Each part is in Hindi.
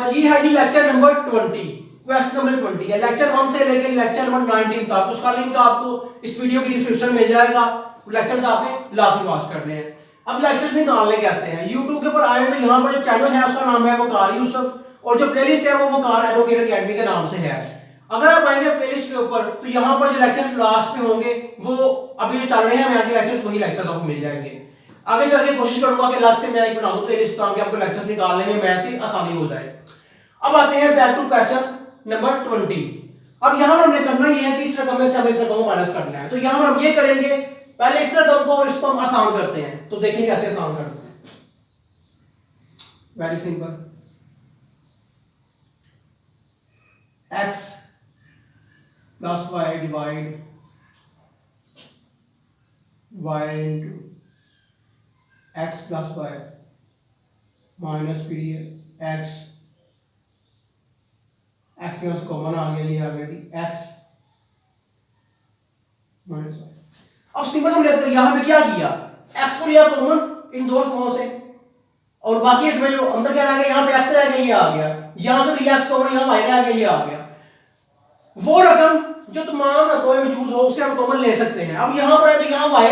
अच्छा ये है जी लेक्चर नंबर 20, क्वेश्चन नंबर 20 है। लेक्चर 1 से लेकर लेक्चर नंबर 19 तक उसका लिंक आपको इस वीडियो की डिस्क्रिप्शन में मिल जाएगा। लेक्चर्स आपने लाजमी वॉच करने हैं। अब लेक्चर्स निकालने कैसे हैं, YouTube के ऊपर आए तो यहाँ पर जो चैनल है उसका नाम है वकार यूसुफ, और जो प्लेलिस्ट है वो वकार एडवोकेट एकेडमी के नाम से है। अगर आप आएंगे प्लेलिस्ट के ऊपर तो यहाँ पर जो लेक्चर्स लास्ट में होंगे वो अभी जो चल रहे हैं मैं आगे लेक्चर्स वही लेक्चर्स आपको मिल जाएंगे। आगे चल के कोशिश करूंगा कि अलग से मैं एक बना दूं प्लेलिस्ट ताकि आपको लेक्चर्स निकालने में मैथ की आसानी हो जाए। अब आते हैं बैक टू क्वेश्चन नंबर 20। अब यहां हमने करना ये है कि इस रकम में से हमें इस रकम को माइनस करना है। तो यहां हम ये करेंगे, पहले इस रकम को और इसको हम आसान करते हैं। तो देखें कैसे आसान करते हैं। Very simple, x plus y divide y into x plus y minus period x x में कॉमन आ गया, ये आ गया जी x माइनस वाई। अब सिंपल हमने यहां पे क्या किया, x को लिया कॉमन इन दो टर्मों से और बाकी इसमें जो अंदर क्या रह गया, यहां पे x रह गया, ये आ गया। यहां से लिया x कॉमन, यहां y रह गया, ये आ गया। वो रकम जो तमाम रकमों में मौजूद हो उसे हम कॉमन ले सकते हैं। अब यहां पर है तो यहां y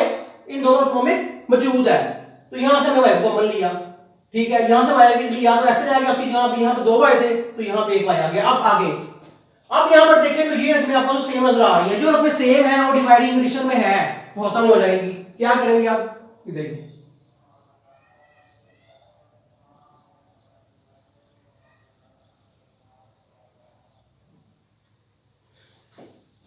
इन दोनों रकमों में मौजूद है, तो यहां से हमने y को कॉमन लिया, ठीक है। यहां से y लिया तो x रह गया, उसकी जगह पे यहां पे 2y थे तो यहां पे 1y आ गया। अब आगे, अब यहां पर देखें तो ये रकमें आपको सेम नजर आ रही है। जो रकमें सेम है और डिवाइडिंग कंडीशन में है वो खत्म हो जाएगी। क्या करेंगे आप, ये देखिए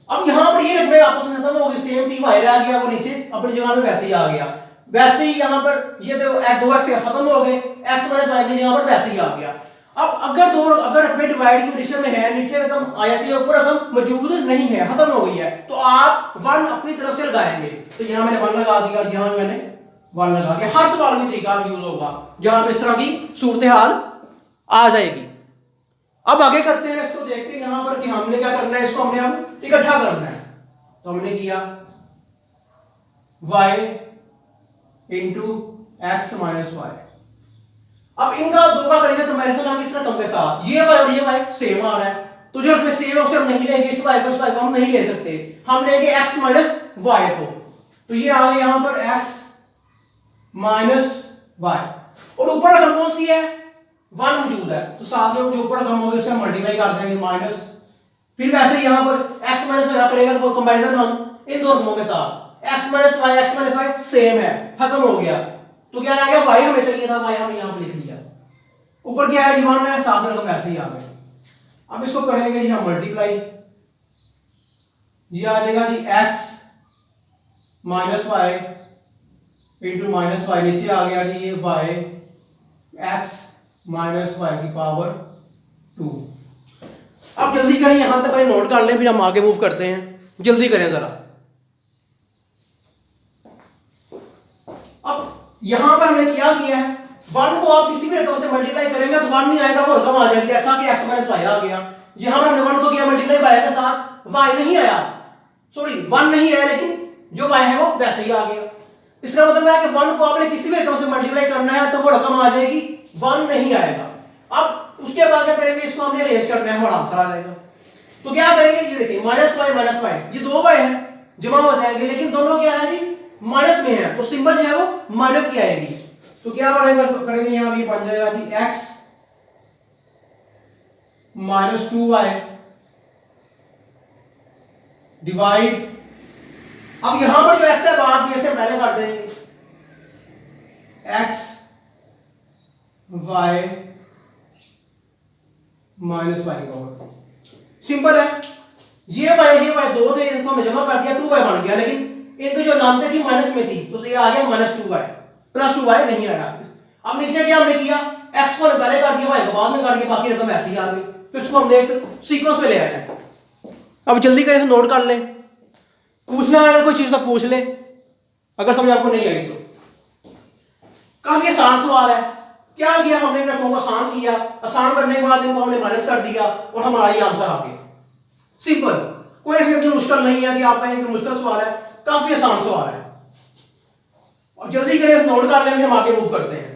अब यहां पर ये रकमें आपस में खत्म हो गई, सेम थी, y रह गया, वो नीचे अपनी जगह में वैसे ही आ गया। वैसे ही यहां पर ये तो 2x खत्म हो गए, x माइनस y की जगह पर वैसे ही आ गया। अब अगर रकमें डिवाइड की कंडीशन में है, नीचे रकम आ जाती है, ऊपर रकम मौजूद नहीं है, खत्म हो गई है, तो आप 1 अपनी तरफ से लगाएंगे। तो यहां मैंने 1 लगा दिया और यहां मैंने 1 लगा दिया। हर सवाल में तरीका यूज होगा जहां पे इस तरह की सूरत हाल आ जाएगी। अब आगे करते हैं, इसको देखते हैं यहां पर कि हमने क्या करना है, इसको हमने अब इकट्ठा करना है। तो हमने किया y into x minus y. अब इनका दो का करेंगे कंपैरिजन हम इस रकम के साथ, ये y और ये y सेम आ रहा है, तो जो इसमें सेम है उसे हम नहीं लेंगे, इस y को इस y को हम नहीं ले सकते, हम लेंगे x माइनस y को। तो ये आ गया यहां पर x माइनस y, और ऊपर रकम कौन सी है, 1 मौजूद है, तो साथ में जो ऊपर रकम होगी उसे मल्टीप्लाई कर देंगे माइनस। फिर वैसे ही यहां पर x माइनस y करेंगे तो कंपैरिजन हम इन दो रकमों के साथ, x माइनस y सेम है, खत्म हो गया। तो क्या आ गया, y हमें चाहिए था, y हमने यहां पे लिख लिया। ऊपर क्या है, 1 है, साथ में रकम ऐसे ही आ गए। अब इसको करेंगे जी हम मल्टीप्लाई, ये आ जाएगा जी x minus y into minus y, नीचे आ गया जी ये y x माइनस वाई की पावर 2। अब जल्दी करें, यहां तक पहले नोट कर लें फिर हम आगे मूव करते हैं, जल्दी करें जरा। अब यहां पर हमने क्या किया है, 1 को आप किसी भी रकम से मल्टीप्लाई करेंगे तो 1 नहीं आएगा, वो रकम आ जाएगी, ऐसा कि x माइनस y आ गया। यहां पर हमने 1 को किया मल्टीप्लाई y के साथ, y नहीं आया, सॉरी 1 नहीं आया, लेकिन जो y है वो वैसे ही आ गया। इसका मतलब है कि 1 को आपने किसी भी रकम से मल्टीप्लाई करना है तो वो रकम आ जाएगी, 1 नहीं आएगा। अब उसके बाद क्या करेंगे, इसको हमने अरेंज करना है, हमारा आंसर आ जाएगा। तो क्या करेंगे, ये देखिए माइनस वाई, ये दो y है, जमा हो जाएंगे, लेकिन दोनों क्या है जी, माइनस में है, तो सिंबल जो है वो माइनस की आएगी। तो क्या करेंगे यहां भी बन जाएगा जी x माइनस 2y डिवाइड, अब यहां पर जो x है बाद में से पहले कर देंगे, x y माइनस वाई का पावर, सिंपल है। ये y दो थे, इनको हमने जमा कर दिया, 2y बन गया, लेकिन इनकी जो लामते थी माइनस में थी, तो ये आ गया माइनस 2y, प्लस 2y नहीं आया। अब नीचे क्या हमने किया, x को पहले कर दिया, y को बाद में कर दिया, बाकी रकम ऐसे ही आ गई। तो इसको हमने एक सीक्वेंस में ले आए हैं। अब जल्दी करें, नोट कर लें, पूछना है अगर कोई चीज तो पूछ ले, अगर समझ आपको नहीं आई तो। काफी आसान सवाल है। क्या किया हमने, रकमों को आसान किया, आसान करने के बाद इनको हमने माइनस कर दिया और हमारा ये आंसर आ गया। सिंपल, कोई इसमें मुश्किल नहीं है कि आप कहेंगे मुश्किल सवाल है, काफी आसान सवाल है। अब जल्दी करें, नोट कर लें, हम आगे मूव करते हैं।